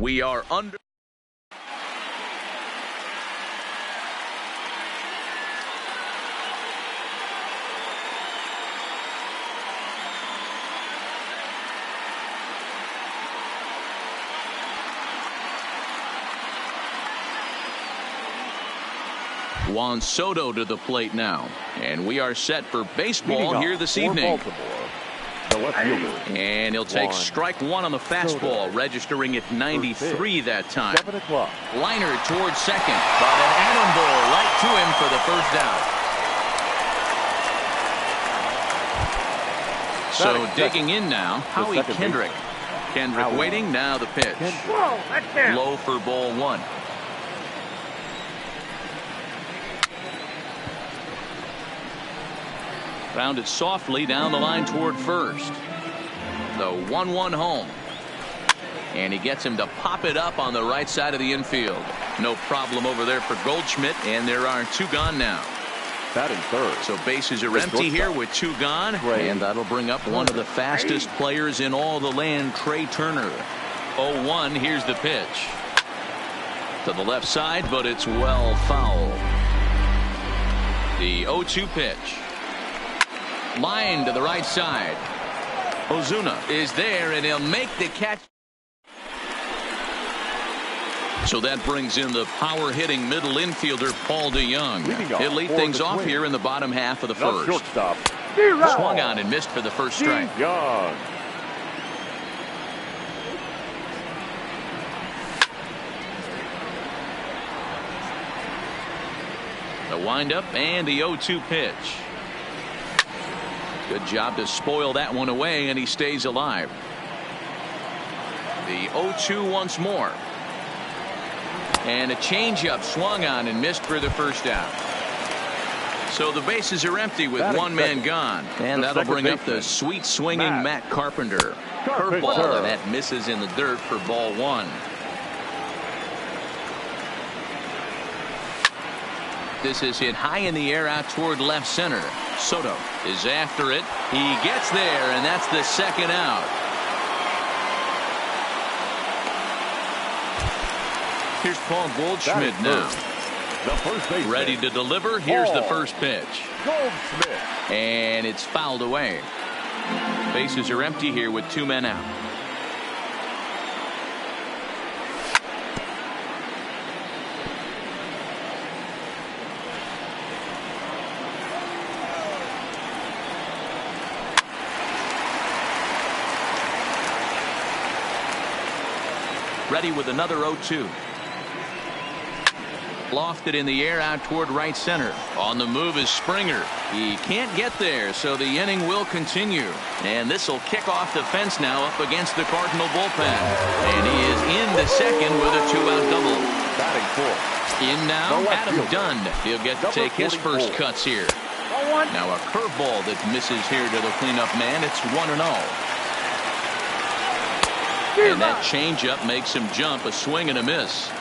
We are under. Juan Soto to the plate now, and we are set for baseball here this evening. The left fielder. And he'll take strike one on the fastball, registering at 93 that time. 7 o'clock. Liner towards second, but an atom ball right to him for the first down. So digging in now, Howie Kendrick. Kendrick waiting, now the pitch. Low for ball one. Grounded softly down the line toward first. The 1-1 home. And he gets him to pop it up on the right side of the infield. No problem over there for Goldschmidt, and there are two gone now. Batting third. So bases are empty here with two gone, and that'll bring up one of the fastest players in all the land, Trey Turner. 0-1, here's the pitch. To the left side, but it's well foul. The 0-2 pitch. Line to the right side. Ozuna is there, and he'll make the catch. So that brings in the power-hitting middle infielder Paul DeJong. He'll lead things off here in the bottom half of the first. Shortstop. Swung on and missed for the first strike. DeJong. The windup and the 0-2 pitch. Good job to spoil that one away, and he stays alive. The 0-2 once more. And a changeup swung on and missed for the first out. So the bases are empty with one man gone. And that'll bring up the sweet swinging Matt Carpenter. Curveball, and that misses in the dirt for ball one. This is hit high in the air out toward left center. Soto is after it. He gets there, and that's the second out. Here's Paul Goldschmidt now. Ready to deliver. Here's the first pitch. Goldschmidt. And it's fouled away. Bases are empty here with two men out. Ready with another 0-2. Lofted in the air out toward right center. On the move is Springer. He can't get there, so the inning will continue. And this will kick off the fence now up against the Cardinal bullpen. And he is in the second with a two-out double. Batting fourth. In now, Adam Dunn. He'll get to take his first cuts here. Now a curveball that misses here to the cleanup man. It's 1-0. And that changeup makes him jump. A swing and a miss.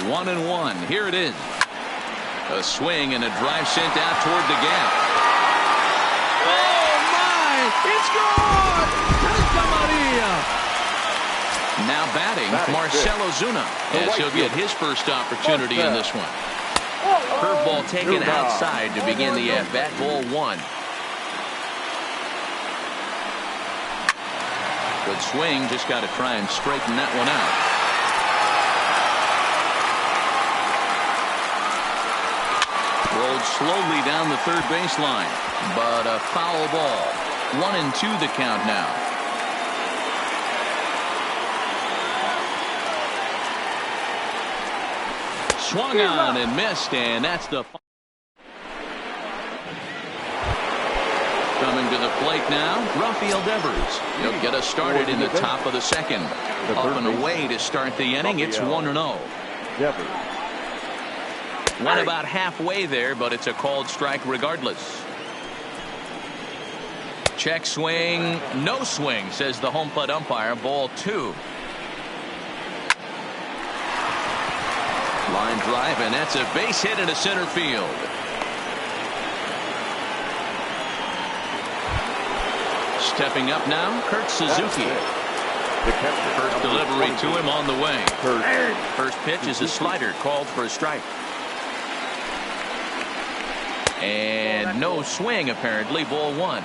1-1. Here it is. A swing and a drive sent out toward the gap. Oh my! It's gone! Santa Maria! Now batting, Marcell Ozuna, as he'll get his first opportunity in this one. Curveball taken outside to begin the at-bat. Ball one. Good swing, just got to try and straighten that one out. Rolled slowly down the third baseline, but a foul ball. 1-2 the count now. Swung on and missed, and that's the. Coming to the plate now, Rafael Devers. He'll get us started in the top of the second. Up and away to start the inning. It's 1-0. Devers. Went about halfway there, but it's a called strike regardless. Check swing, no swing, says the home plate umpire. Ball two. Line drive, and that's a base hit into center field. Stepping up now, Kurt Suzuki. The catcher. First delivery to him on the way. Third. First pitch is a slider called for a strike. And no swing, apparently. Ball one.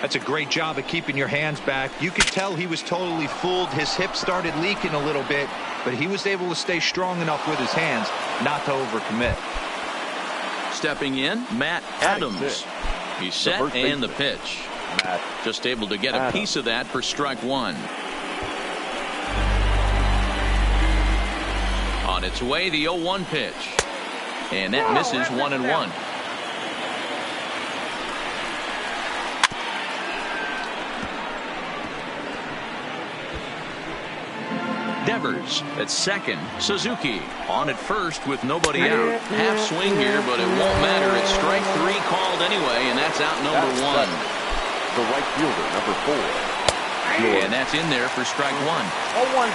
That's a great job of keeping your hands back. You could tell he was totally fooled. His hip started leaking a little bit, but he was able to stay strong enough with his hands not to overcommit. Stepping in, Matt Adams. He's set and the pitch. Matt just able to get a piece of that for strike one. On its way, the 0-1 pitch. And that misses 1-1. Devers at second. Suzuki on at first with nobody out. Half swing here, but it won't matter. It's strike three called anyway, and that's out number one. The right fielder, number 4. And that's in there for strike one.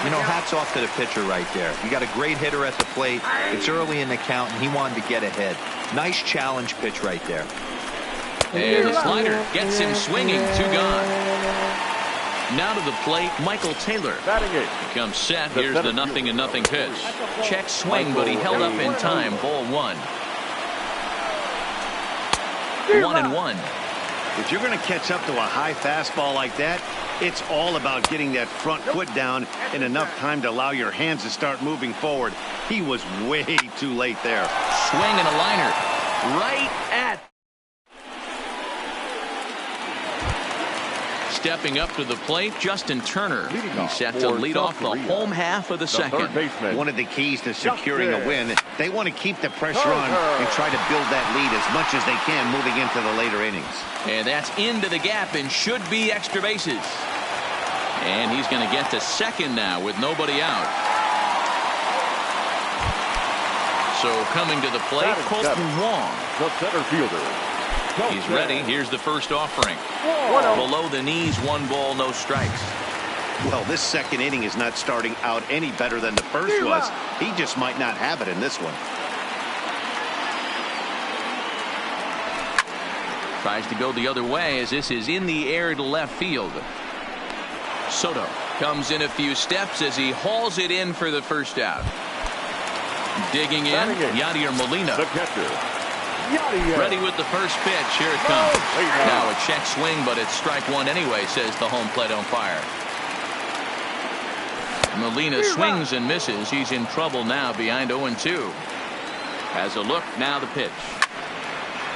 You know, hats off to the pitcher right there. You got a great hitter at the plate. It's early in the count, and he wanted to get ahead. Nice challenge pitch right there. And the slider gets him swinging. 2 gone. Now to the plate, Michael Taylor. Becomes set. Here's the 0-0 pitch. Check swing, but he held up in time. Ball one. 1-1. If you're going to catch up to a high fastball like that, it's all about getting that front foot down in enough time to allow your hands to start moving forward. He was way too late there. Swing and a liner. Right at. Stepping up to the plate, Justin Turner. He's set to lead off the home half of the second. One of the keys to securing a win, they want to keep the pressure on and try to build that lead as much as they can moving into the later innings. And that's into the gap and should be extra bases. And he's going to get to second now with nobody out. So coming to the plate, Colton Wong. The center fielder. He's ready. Here's the first offering. Below the knees, 1 ball, no strikes. Well, this second inning is not starting out any better than the first was. He just might not have it in this one. Tries to go the other way as this is in the air to left field. Soto comes in a few steps as he hauls it in for the first out. Digging in, Yadier Molina. The catcher. Ready with the first pitch. Here it comes. Now a check swing, but it's strike one anyway, says the home plate umpire. Molina swings and misses. He's in trouble now behind 0-2. Has a look. Now the pitch.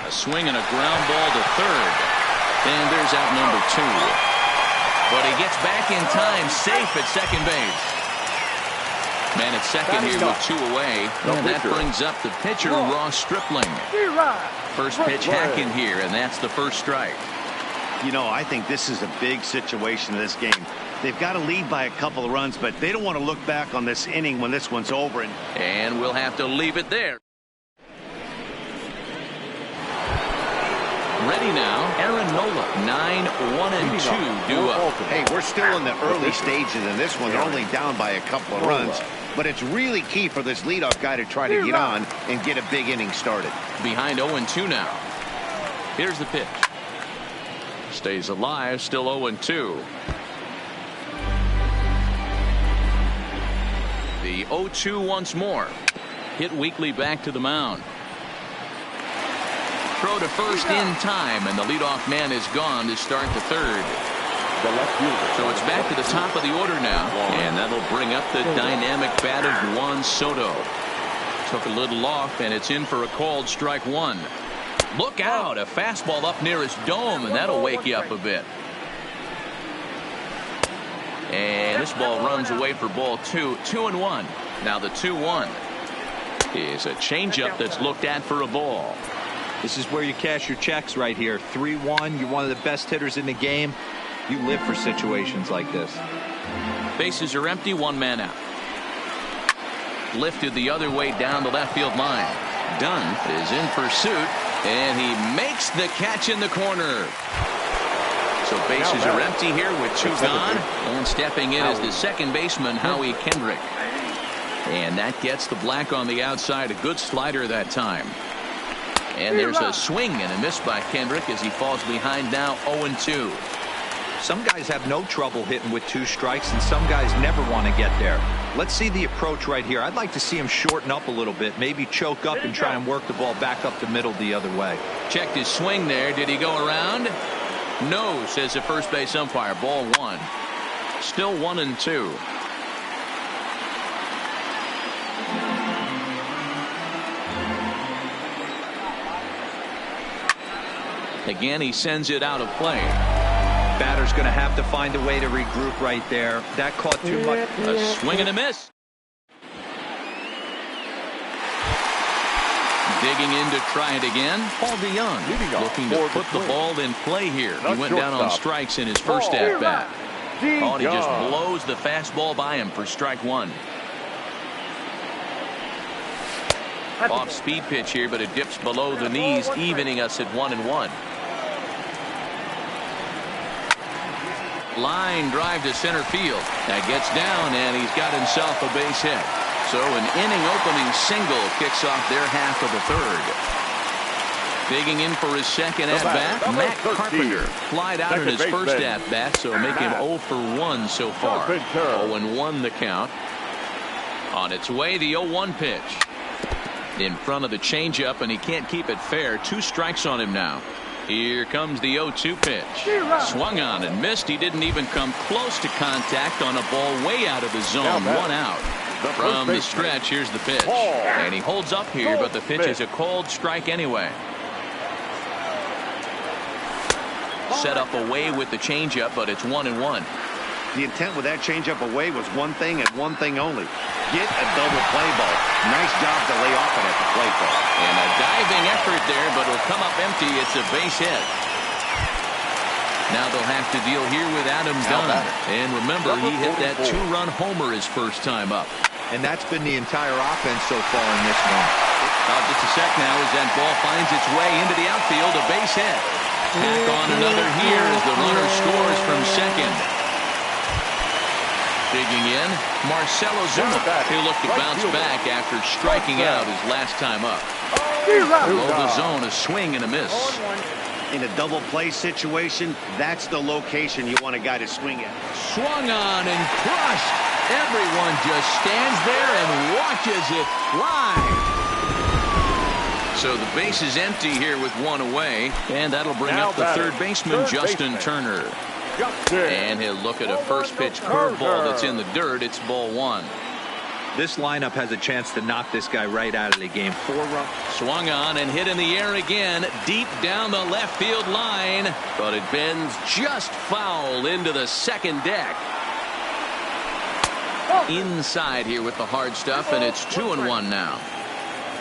A swing and a ground ball to third. And there's out number 2. But he gets back in time, safe at second base. Man at second here with 2 away. And that brings up the pitcher, Ross Stripling. First pitch hacking here, and that's the first strike. You know, I think this is a big situation in this game. They've got to lead by a couple of runs, but they don't want to look back on this inning when this one's over. And we'll have to leave it there. Ready now, Aaron Nola. 9-1-2 due up. Hey, we're still in the early stages in this one. They're only down by a couple of runs. But it's really key for this leadoff guy to try to get on and get a big inning started. Behind 0-2 now. Here's the pitch. Stays alive, still 0-2. The 0-2 once more. Hit weakly back to the mound. Throw to first in time, and the leadoff man is gone to start the third. So it's back to the top of the order now, and that'll bring up the dynamic bat of Juan Soto. Took a little off, and it's in for a called strike one. Look out, a fastball up near his dome, and that'll wake you up a bit. And this ball runs away for ball 2. 2-1. Now the 2-1 is a changeup that's looked at for a ball. This is where you cash your checks right here. 3-1. You're one of the best hitters in the game. You live for situations like this. Bases are empty, 1 man out. Lifted the other way down the left field line. Dunn is in pursuit, and he makes the catch in the corner. So bases are empty here with 2 gone, and stepping in is the second baseman, Howie Kendrick. And that gets the black on the outside. A good slider that time. And there's a swing and a miss by Kendrick as he falls behind now 0-2. Some guys have no trouble hitting with 2 strikes, and some guys never want to get there. Let's see the approach right here. I'd like to see him shorten up a little bit, maybe choke up and try and work the ball back up the middle the other way. Checked his swing there. Did he go around? No, says the first base umpire. Ball 1. Still 1-2. Again, he sends it out of play. Batter's going to have to find a way to regroup right there. That caught too much. A swing and a miss. Digging in to try it again. Paul DeJong looking to put the ball in play here. He went down on strikes in his first at-bat. Oh, and he just blows the fastball by him for strike 1. Off-speed pitch here, but it dips below the knees, evening us at 1-1. Line drive to center field. That gets down, and he's got himself a base hit. So an inning-opening single kicks off their half of the 3rd. Digging in for his second at-bat, Matt Carpenter. Flied out in his first at-bat, so make him 0 for 1 so far. 0-1 the count. On its way, the 0-1 pitch. In front of the changeup, and he can't keep it fair. 2 strikes on him now. Here comes the 0-2 pitch. Swung on and missed. He didn't even come close to contact on a ball way out of the zone. 1 out. From the stretch, here's the pitch. And he holds up here, but the pitch is a called strike anyway. Set up away with the changeup, but it's 1-1. The intent with that changeup away was one thing and one thing only. Get a double play ball. Nice job to lay off it at the plate ball. And a diving effort there, but it'll come up empty. It's a base hit. Now they'll have to deal here with Adam Dunn. And remember, he hit that 2-run homer his first time up. And that's been the entire offense so far in this one. Just a sec now as that ball finds its way into the outfield. A base hit. Tack on another here as the runner scores from second. Digging in, Marcell Ozuna. He'll look to bounce back after striking out his last time up. Below the zone, a swing and a miss. In a double play situation, that's the location you want a guy to swing at. Swung on and crushed. Everyone just stands there and watches it fly. So the base is empty here with 1 away, and that'll bring up the third baseman, Justin Turner. And he'll look at a first pitch curveball that's in the dirt. It's ball 1. This lineup has a chance to knock this guy right out of the game. 4 runs. Swung on and hit in the air again, deep down the left field line, but it bends just foul into the second deck. Inside here with the hard stuff, and it's 2-1 now.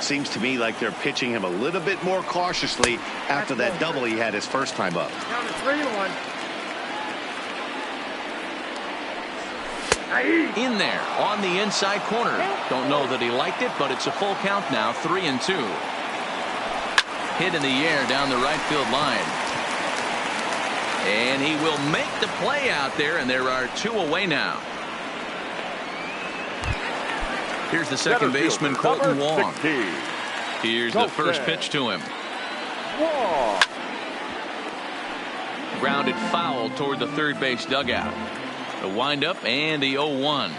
Seems to me like they're pitching him a little bit more cautiously after that double he had his first time up. Down to 3-1. In there on the inside corner. Don't know that he liked it, but it's a full count now. 3-2. Hit in the air down the right field line. And he will make the play out there, and there are 2 away now. Here's the second baseman, Colton Wong. Here's the first pitch to him. Grounded foul toward the third base dugout. The windup and the 0-1.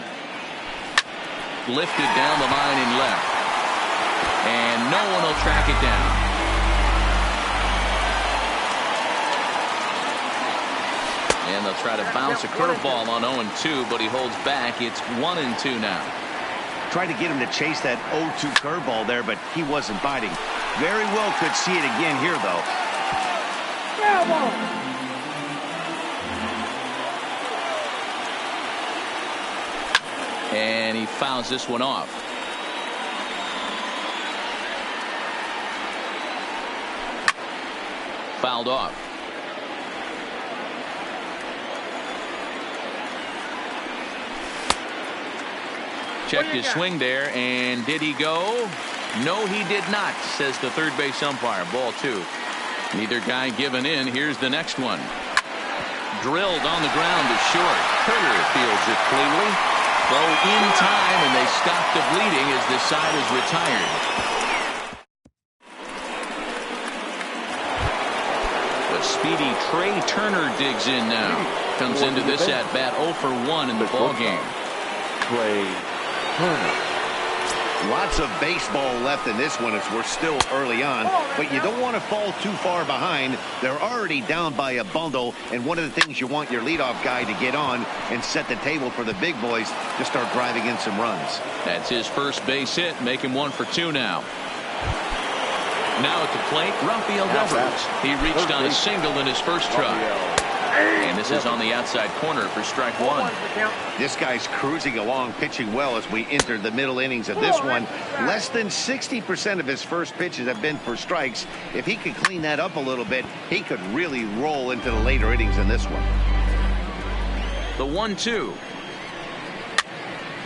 Lifted down the line in left. And no one will track it down. And they'll try to bounce a curveball on 0-2, but he holds back. It's 1-2 now. Tried to get him to chase that 0-2 curveball there, but he wasn't biting. Very well could see it again here, though. And he fouls this one off. Fouled off. Checked his swing there, and did he go? No, he did not, says the third base umpire. Ball 2. Neither guy giving in. Here's the next one. Drilled on the ground to short. Turner fields it cleanly. Though in time, and they stop the bleeding as this side is retired. The speedy Trey Turner digs in now. Comes into this at bat 0 for 1 in the ball game. Trey Turner. Lots of baseball left in this one as we're still early on, but you don't want to fall too far behind. They're already down by a bundle, and one of the things you want your leadoff guy to get on and set the table for the big boys to start driving in some runs. That's his first base hit, make him 1 for 2 now. Now at the plate, Rafael Devers. He reached on a single in his first try. And this is on the outside corner for strike 1. This guy's cruising along, pitching well as we enter the middle innings of this one. Less than 60% of his first pitches have been for strikes. If he could clean that up a little bit, he could really roll into the later innings in this one. The 1-2.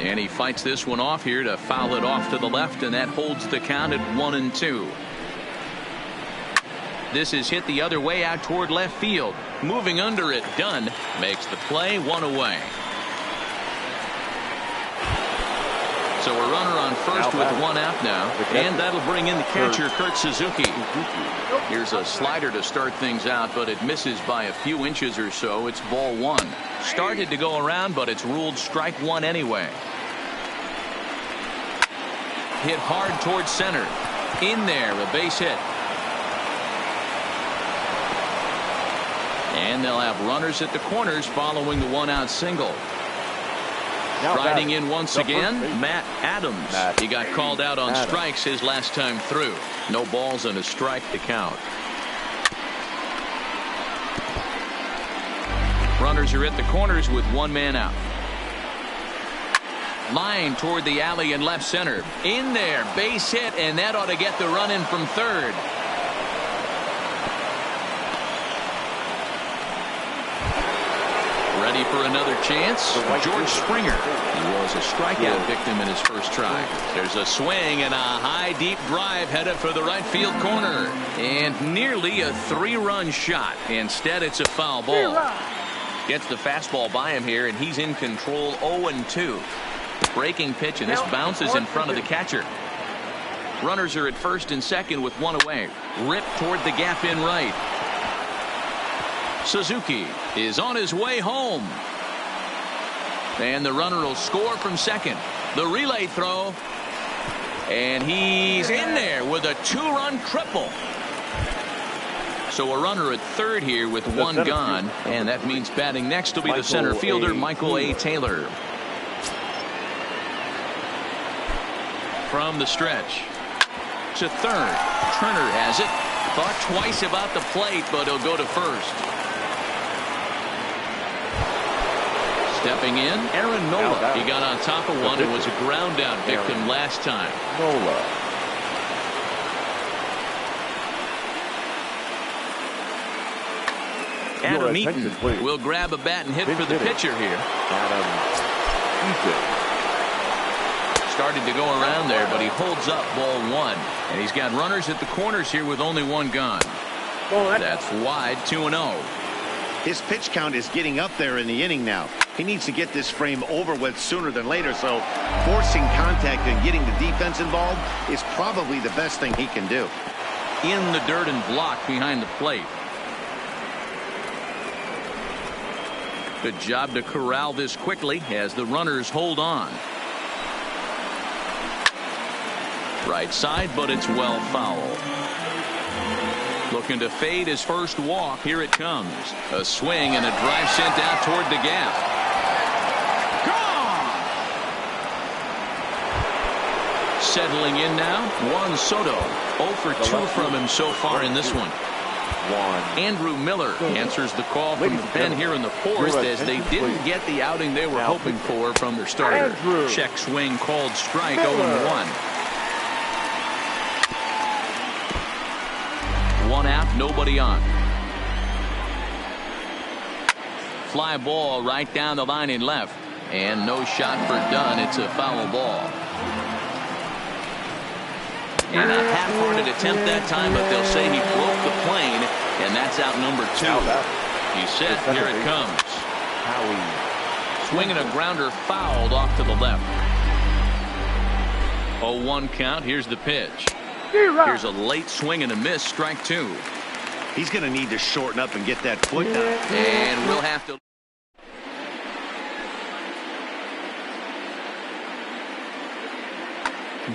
And he fights this one off here to foul it off to the left, and that holds the count at 1-2. This is hit the other way out toward left field. Moving under it, Dunn makes the play, 1 away. So a runner on first with 1 out now, and that'll bring in the catcher, Kurt Suzuki. Here's a slider to start things out, but it misses by a few inches or so. It's ball 1. Started to go around, but it's ruled strike 1 anyway. Hit hard towards center. In there, a base hit. And they'll have runners at the corners following the 1-out single. Riding in once again, Matt Adams. He got called out on strikes his last time through. No balls and a strike to count. Runners are at the corners with 1 man out. Line toward the alley in left center. In there, base hit, and that ought to get the run in from third. Ready for another chance? George Springer. He was a strikeout victim in his first try. There's a swing and a high deep drive headed for the right field corner. And nearly a 3-run shot. Instead, it's a foul ball. Gets the fastball by him here, and he's in control 0-2. Breaking pitch, and this bounces in front of the catcher. Runners are at first and second with 1 away. Ripped toward the gap in right. Suzuki is on his way home. And the runner will score from second. The relay throw. And he's in there with a 2-run triple. So a runner at third here with 1 gone. And that means batting next will be the center fielder, Michael A. Taylor. From the stretch to third. Turner has it. Thought twice about the plate, but he'll go to first. Stepping in, Aaron Nola. He got on top of one and was a ground down victim last time. Nola. Adam Eaton will grab a bat and hit for the pitcher here. Adam Eaton. Started to go around there, but he holds up ball 1. And he's got runners at the corners here with only 1 gone. That's wide, 2-0. His pitch count is getting up there in the inning now. He needs to get this frame over with sooner than later, so forcing contact and getting the defense involved is probably the best thing he can do. In the dirt and blocked behind the plate. Good job to corral this quickly as the runners hold on. Right side, but it's well fouled. Looking to fade his first walk. Here it comes. A swing and a drive sent out toward the gap. Gone! Settling in now, Juan Soto. 0 for 2 from him so far in this one. Andrew Miller answers the call from the pen here in the 4th as they didn't get the outing they were hoping for from their starter. Check swing called strike, 0-1. 1 out, nobody on. Fly ball right down the line in left. And no shot for Dunn. It's a foul ball. And a half-hearted attempt that time, but they'll say he broke the plane, and that's out number 2. He's set. Here it comes. Swinging a grounder fouled off to the left. 0-1 count. Here's the pitch. Here's a late swing and a miss. Strike 2. He's going to need to shorten up and get that foot down. And we'll have to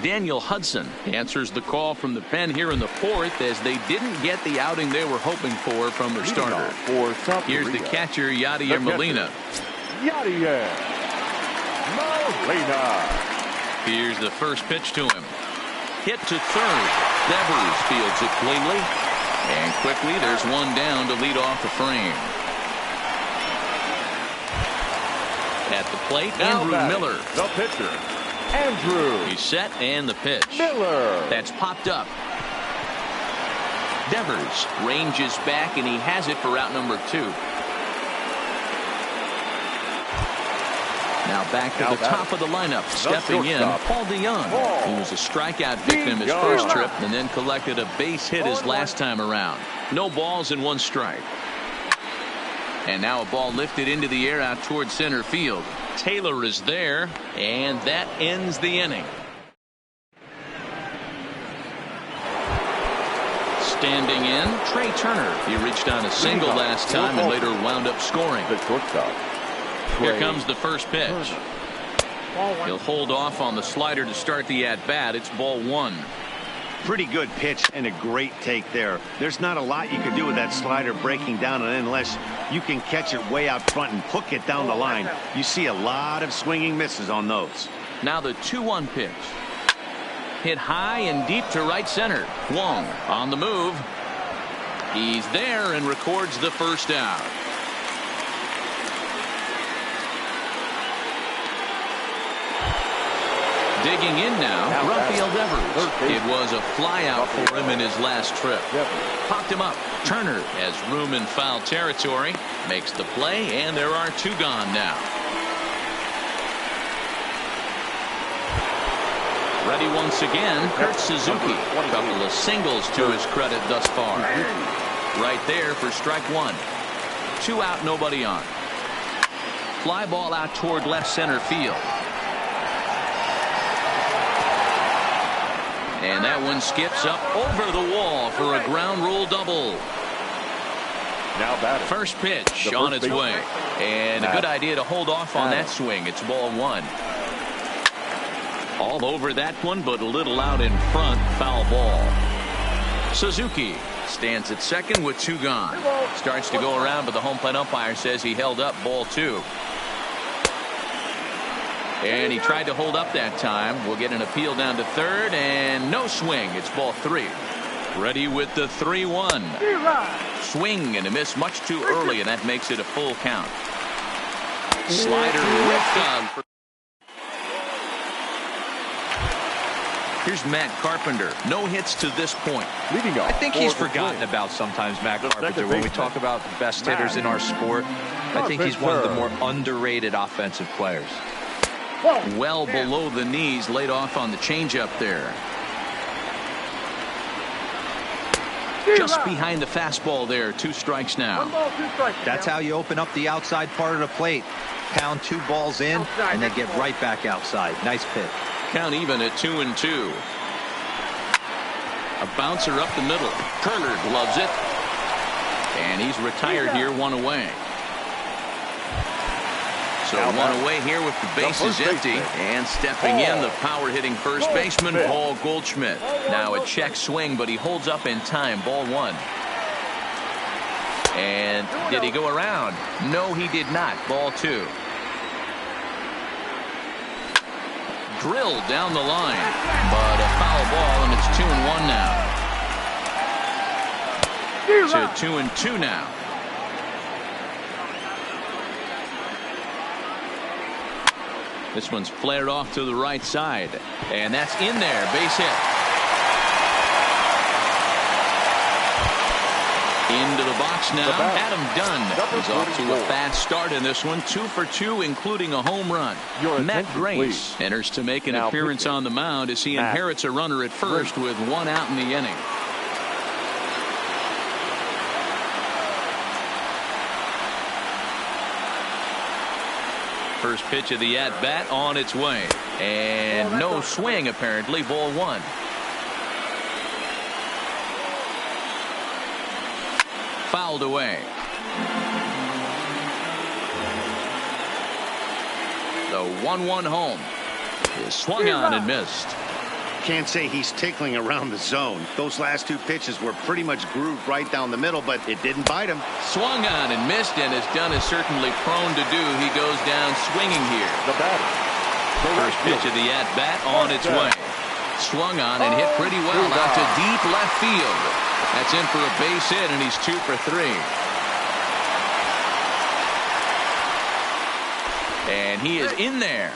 Daniel Hudson answers the call from the pen here in the fourth as they didn't get the outing they were hoping for from their starter. Here's the catcher, Yadier Molina. Yadier Molina. Here's the first pitch to him. Hit to third. Devers fields it cleanly. And quickly there's one down to lead off the frame. At the plate, Andrew Miller. The pitcher, Andrew. He's set and the pitch. Miller. That's popped up. Devers ranges back and he has it for out number 2. Now back to the top of the lineup. Stepping in, Paul DeJong. He was a strikeout victim his first trip and then collected a base hit his last time around. No balls and 1 strike. And now a ball lifted into the air out towards center field. Taylor is there, and that ends the inning. Standing in, Trey Turner. He reached on a single last time and later wound up scoring. The shortstop. Here comes the first pitch. He'll hold off on the slider to start the at-bat. It's ball 1. Pretty good pitch and a great take there. There's not a lot you can do with that slider breaking down, and unless you can catch it way out front and hook it down the line, you see a lot of swinging misses on those. Now the 2-1 pitch. Hit high and deep to right center. Wong on the move. He's there and records the first out. Digging in now, Rafael Devers. It was a fly out for him in his last trip. Popped him up. Turner has room in foul territory. Makes the play, and there are 2 gone now. Ready once again, Kurt Suzuki. A couple of singles to his credit thus far. Right there for strike 1. 2 out, nobody on. Fly ball out toward left center field. And that one skips up over the wall for a ground rule double. Now batting. First pitch on its way. And a good idea to hold off on that swing. It's ball 1. All over that one, but a little out in front. Foul ball. Suzuki stands at second with 2 gone. Starts to go around, but the home plate umpire says he held up ball 2. And he tried to hold up that time. We'll get an appeal down to third, and no swing. It's ball 3. Ready with the 3-1. Swing and a miss much too early, and that makes it a full count. Slider ripped on. Here's Matt Carpenter. No hits to this point. Leading off. I think he's forgotten about sometimes, Matt Carpenter. When we talk about the best hitters in our sport, I think he's one of the more underrated offensive players. Well below the knees, laid off on the changeup there. Just behind the fastball there. 2 strikes now. That's how you open up the outside part of the plate. Pound 2 balls in and then get right back outside. Nice pitch. Count even at 2-2. A bouncer up the middle. Turner loves it. And he's retired here, 1 away. So 1 away here with the bases empty. And stepping in, the power hitting first baseman, Paul Goldschmidt. Now a check swing, but he holds up in time. Ball 1. And did he go around? No, he did not. Ball 2. Drilled down the line, but a foul ball, and it's 2-1 now. To 2-2 now. This one's flared off to the right side, and that's in there. Base hit. Into the box now. Adam Dunn is off to a fast start in this one. 2 for 2, including a home run. Matt Grace enters to make an appearance on the mound as he inherits a runner at first with 1 out in the inning. First pitch of the at-bat on its way. And no swing, apparently. Ball 1. Fouled away. The 1-1 home is swung on and missed. Can't say he's tickling around the zone. Those last two pitches were pretty much grooved right down the middle, but it didn't bite him. Swung on and missed, and as Dunn is certainly prone to do, he goes down swinging here. The batter. First pitch of the at-bat on its way. Swung on and hit pretty well out to deep left field. That's in for a base hit, and he's 2 for 3. And he is in there.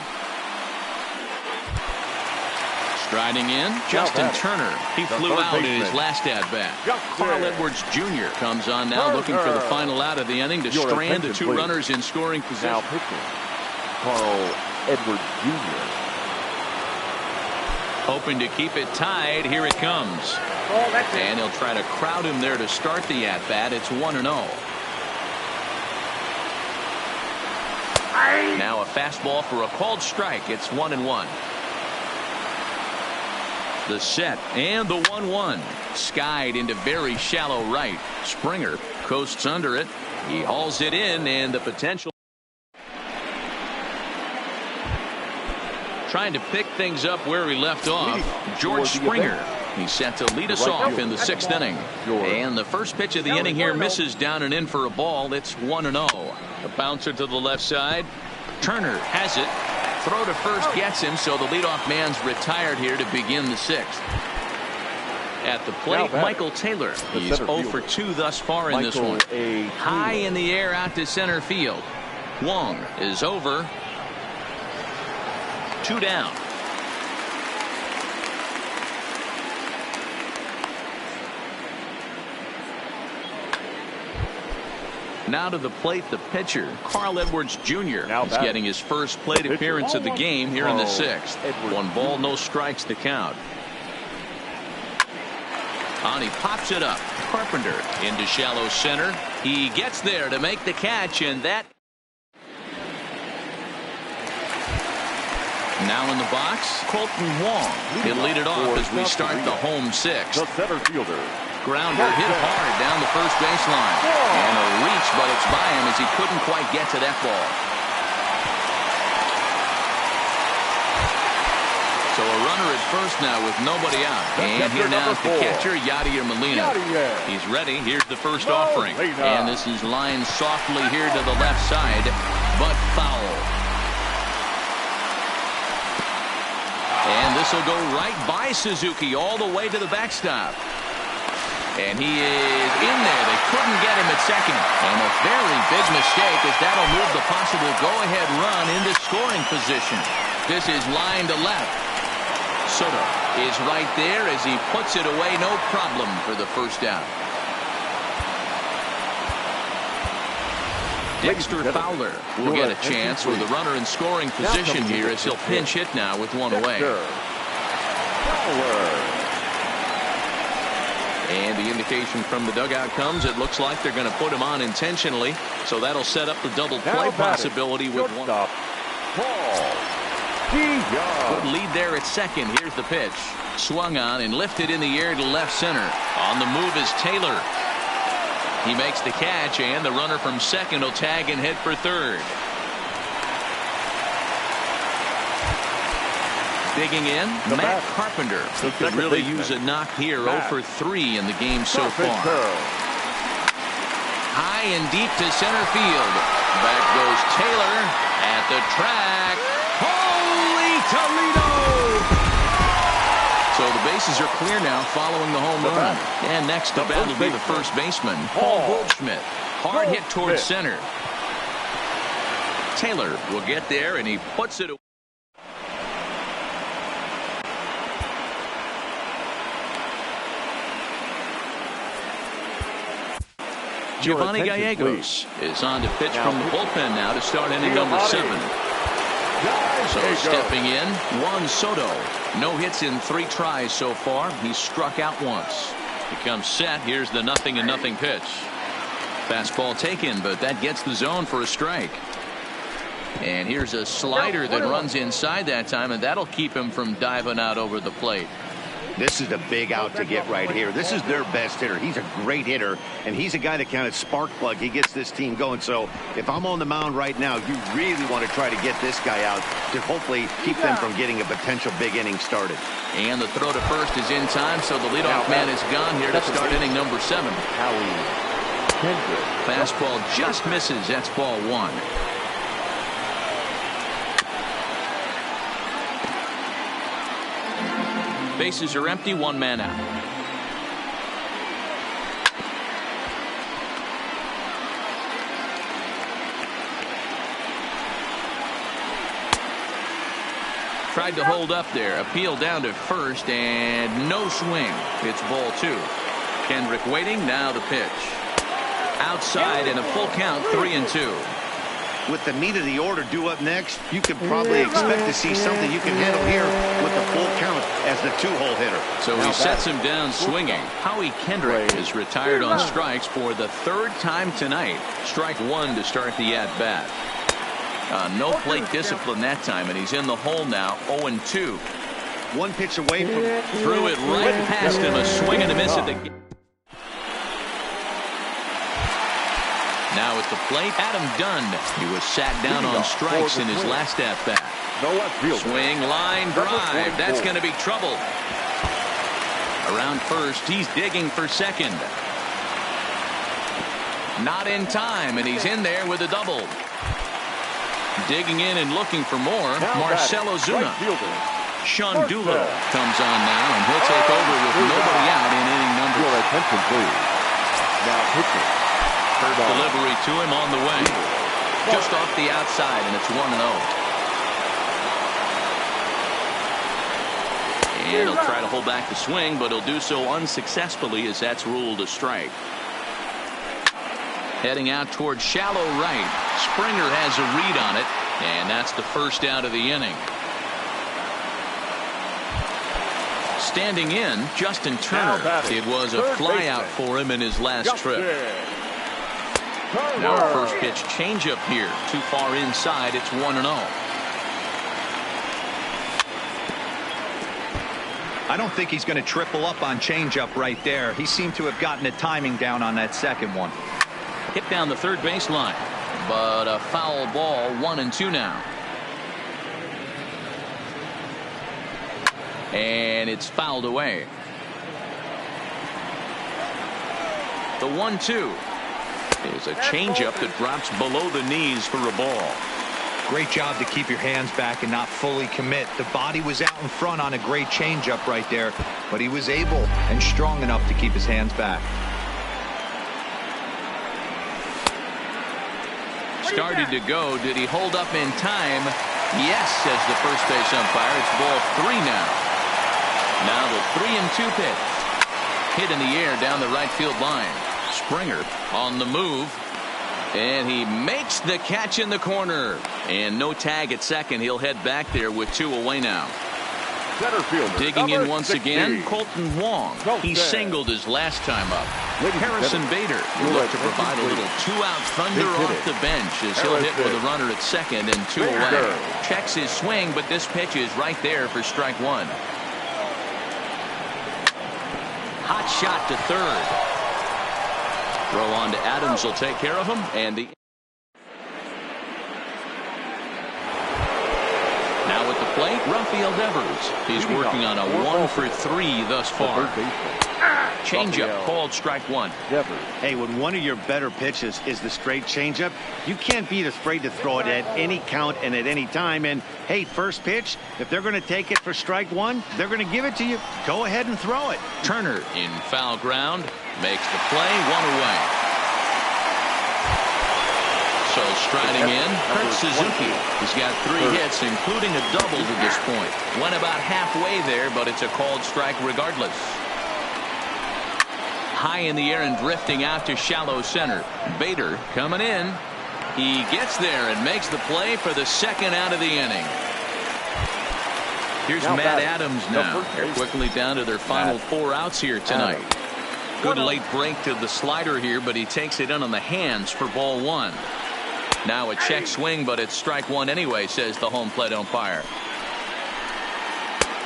Striding in, Justin Turner. He flew out in his last at-bat. Carl Edwards Jr. comes on now, looking for the final out of the inning to strand the 2 runners in scoring position. Now pitching, Carl Edwards Jr. Hoping to keep it tied. Here it comes. And he'll try to crowd him there to start the at-bat. It's 1-0. Now a fastball for a called strike. It's 1-1. The set and the 1-1. Skied into very shallow right. Springer coasts under it. He hauls it in, and the potential. Trying to pick things up where he left off. George Springer. He's set to lead us off in the 6th inning. And the first pitch of the inning here misses down and in for a ball. It's 1-0. A bouncer to the left side. Turner has it. Throw to first gets him, so the leadoff man's retired here to begin the 6th. At the plate, Michael Taylor. He's 0 for 2 thus far in this one. High in the air out to center field. Wong is over. 2 down. Now to the plate, the pitcher, Carl Edwards Jr. is getting his first plate appearance of the game here in the 6th. 1 ball, no strikes to count. On he pops it up. Carpenter into shallow center. He gets there to make the catch, and that. Now in the box, Colton Wong. He'll lead it off as we start the home 6th. The center fielder. Grounder hit hard down the first baseline. And a reach, but it's by him as he couldn't quite get to that ball. So a runner at first now with nobody out. And here now is the catcher, Yadier Molina. He's ready. Here's the first offering. And this is lined softly here to the left side, but foul. And this will go right by Suzuki all the way to the backstop. And he is in there. They couldn't get him at second. And a very big mistake, as that'll move the possible go-ahead run into scoring position. This is line to left. Soto is right there as he puts it away, no problem for the first out. Dexter Fowler will get a chance with the runner in scoring position here as he'll pinch hit now with 1 away. And the indication from the dugout comes, it looks like they're going to put him on intentionally. So that'll set up the double play possibility with 1. Good lead there at second. Here's the pitch. Swung on and lifted in the air to left center. On the move is Taylor. He makes the catch, and the runner from second will tag and head for third. Digging in, Matt Carpenter. He could really use a knock here. 0 for 3 in the game so far. High and deep to center field. Back goes Taylor at the track. Holy Toledo! So the bases are clear now following the home run. And next to bat will be the first baseman, Paul Goldschmidt. Hard hit towards center. Taylor will get there, and he puts it away. Giovanni Gallegos is on to pitch from the bullpen now to start inning number 7. So stepping in, Juan Soto. No hits in 3 tries so far. He's struck out once. He comes set. Here's the 0-0 pitch. Fastball taken, but that gets the zone for a strike. And here's a slider that runs inside that time, and that'll keep him from diving out over the plate. This is a big out to get right here. This is their best hitter. He's a great hitter, and he's a guy that kind of spark plug. He gets this team going. So if I'm on the mound right now, you really want to try to get this guy out to hopefully keep them from getting a potential big inning started. And the throw to first is in time, so the leadoff man is gone here to start inning number 7. Howie Kendrick. Fastball just misses. That's ball 1. Bases are empty, 1 man out. Tried to hold up there. Appeal down to first, and no swing. It's ball 2. Kendrick waiting. Now the pitch. Outside and a full count, 3-2. With the meat of the order due up next, you could probably expect to see something you can handle here with the full count as the 2-hole hitter. So he sets him down swinging. Howie Kendrick is retired on strikes for the 3rd time tonight. Strike 1 to start the at-bat. No plate discipline that time, and he's in the hole now, 0-2. 1 pitch away from... Threw it right past him, a swing and a miss at the... Now at the plate, Adam Dunn. He was sat down on strikes in his last at-bat. Swing, line, drive. That's going to be trouble. Around first, he's digging for second. Not in time, and he's in there with a double. Digging in and looking for more, Marcell Ozuna. Sean Doolittle comes on now, and he'll take over with nobody out in inning number. Your attention, please. Now pitching. First delivery to him on the way. Just off the outside, and it's 1-0. And he'll try to hold back the swing, but he'll do so unsuccessfully as that's ruled a strike. Heading out towards shallow right. Springer has a read on it, and that's the first out of the inning. Standing in, Justin Turner. It was a flyout for him in his last trip. Now a first pitch changeup here. Too far inside. It's 1-0. I don't think he's going to triple up on changeup right there. He seemed to have gotten the timing down on that second one. Hit down the third baseline, but a foul ball. 1-2 now. And it's fouled away. The 1-2 is a changeup that drops below the knees for a ball. Great job to keep your hands back and not fully commit. The body was out in front on a great changeup right there, but he was able and strong enough to keep his hands back. Started to go. Did he hold up in time? Yes, says the first base umpire. It's ball 3 now. Now the 3-2 pitch. Hit in the air down the right field line. Springer on the move, and he makes the catch in the corner, and no tag at second. He'll head back there with 2 away now. Digging in once again, Colton Wong. He singled his last time up. Harrison Bader will look to provide a little 2-out thunder off the bench as he'll hit with a runner at second and 2 away. Checks his swing, but this pitch is right there for strike 1. Hot shot to third. Throw on to Adams will take care of him, and the now at the plate, Rafael Devers. He's working on a 1-for-3 thus far. Changeup called strike 1. Hey, when one of your better pitches is the straight changeup, you can't be afraid to throw it at any count and at any time. And hey, first pitch, if they're going to take it for strike 1, they're going to give it to you. Go ahead and throw it. Turner in foul ground makes the play, 1 away. So striding in, Kurt Suzuki. He's got 3 hits, including a double to this point. Went about halfway there, but it's a called strike regardless. High in the air and drifting out to shallow center. Bader coming in. He gets there and makes the play for the 2nd out of the inning. Here's Matt Adams now. They're quickly down to their final 4 outs here tonight. Good late break to the slider here, but he takes it in on the hands for ball 1. Now a check swing, but it's strike 1 anyway, says the home plate umpire.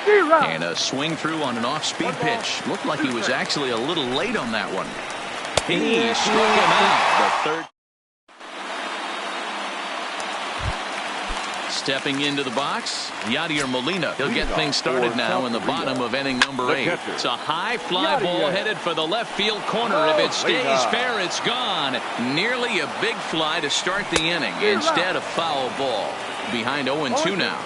And a swing through on an off-speed pitch. Looked like he was actually a little late on that one. He struck him out. The third. Stepping into the box, Yadier Molina. He'll get things started now in the bottom of inning number 8. It's a high fly ball headed for the left field corner. If it stays fair, it's gone. Nearly a big fly to start the inning. Instead, a foul ball. Behind 0-2 now.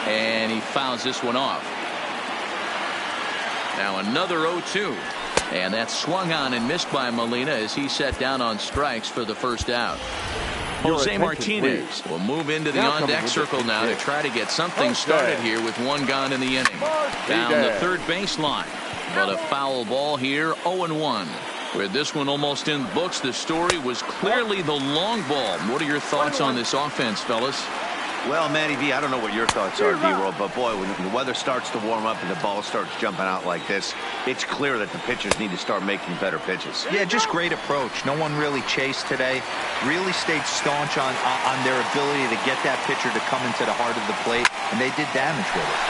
And he fouls this one off. Now another 0-2. And that's swung on and missed by Molina as he set down on strikes for the first out. Jose Martinez will move into the on-deck circle now to try to get something started here with one gone in the inning. Down the third baseline. But a foul ball here, 0-1. With this one almost in the books, the story was clearly the long ball. What are your thoughts on this offense, fellas? Well, Matty V, I don't know what your thoughts are, D-Roll, but boy, when the weather starts to warm up and the ball starts jumping out like this, it's clear that the pitchers need to start making better pitches. Yeah, just great approach. No one really chased today. Really stayed staunch on their ability to get that pitcher to come into the heart of the plate, and they did damage with it.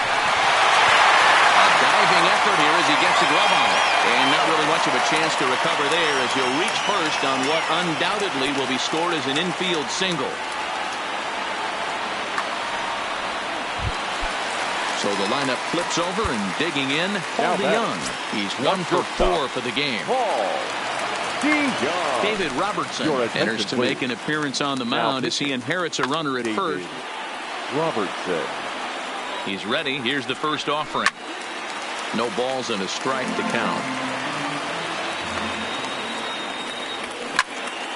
A diving effort here as he gets a glove on it. And not really much of a chance to recover there as he'll reach first on what undoubtedly will be scored as an infield single. So the lineup flips over and digging in, Paul DeJong. He's 1 for 4 for the game. David Robertson enters to make an appearance on the mound as he inherits a runner at first. Robertson. He's ready. Here's the first offering. No balls and a strike to count.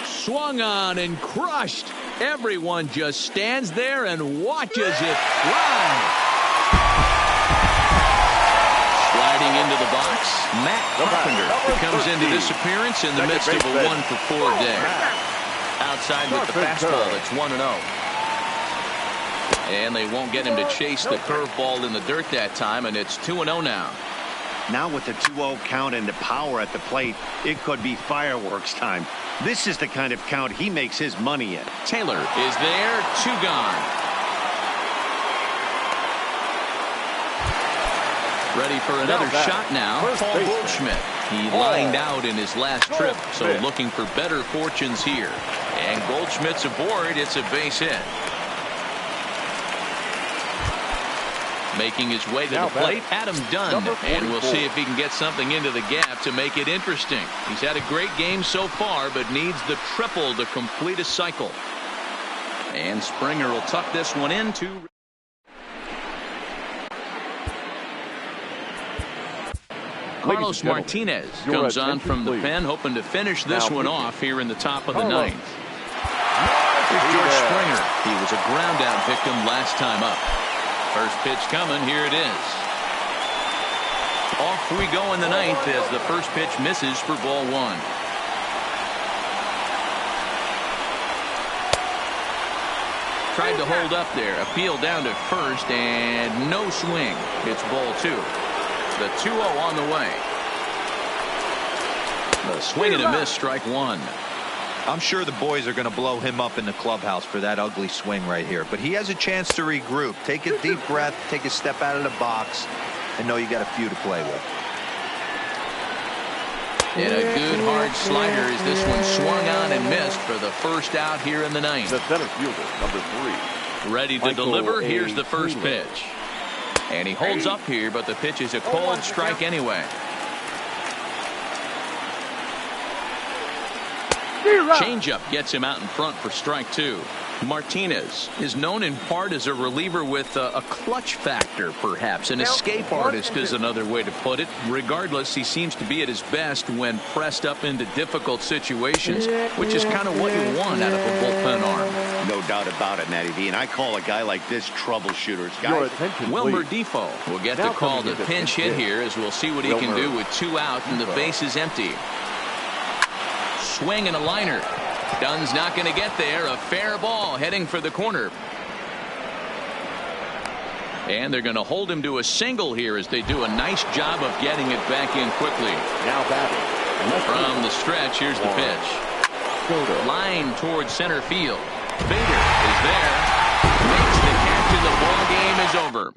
Swung on and crushed. Everyone just stands there and watches it fly. Sliding into the box, Matt Carpenter, who comes into this appearance in the midst of a 1 for 4 day. Outside with the fastball, it's 1-0. And they won't get him to chase the curveball in the dirt that time, and it's 2-0 now. Now with the 2-0 count and the power at the plate, it could be fireworks time. This is the kind of count he makes his money in. Taylor is there, 2 gone. Ready for another shot now. Paul Goldschmidt. He lined out in his last trip, so looking for better fortunes here. And Goldschmidt's aboard. It's a base hit. Making his way to the plate, Adam Dunn. And we'll see if he can get something into the gap to make it interesting. He's had a great game so far, but needs the triple to complete a cycle. And Springer will tuck this one into. Carlos Martinez comes on from the pen, hoping to finish this one off here in the top of the 9th. Here's George Springer. He was a ground out victim last time up. First pitch coming. Here it is. Off we go in the 9th as the first pitch misses for ball 1. Tried to hold up there. Appeal down to first and no swing. It's ball 2. The 2-0 on the way. The swing and a miss, strike 1. I'm sure the boys are going to blow him up in the clubhouse for that ugly swing right here. But he has a chance to regroup. Take a deep breath, take a step out of the box, and know you got a few to play with. And a good hard slider as this one swung on and missed for the first out here in the 9th. The center fielder, number 3. Ready to deliver. Here's the first pitch. And he holds up here, but the pitch is a cold strike anyway. Changeup gets him out in front for strike 2. Martinez is known in part as a reliever with a clutch factor, perhaps. An escape artist is another way to put it. Regardless, he seems to be at his best when pressed up into difficult situations, which is kind of what you want out of a bullpen arm. No doubt about it, Matty V. And I call a guy like this troubleshooters. Guys, Wilmer Defoe will get the call to pinch hit here as we'll see what he can do with 2 out and the base is empty. Swing and a liner. Dunn's not going to get there. A fair ball heading for the corner. And they're going to hold him to a single here as they do a nice job of getting it back in quickly. Now batting. From the stretch, here's the pitch. Line towards center field. Bader is there. Makes the catch in the ball game is over.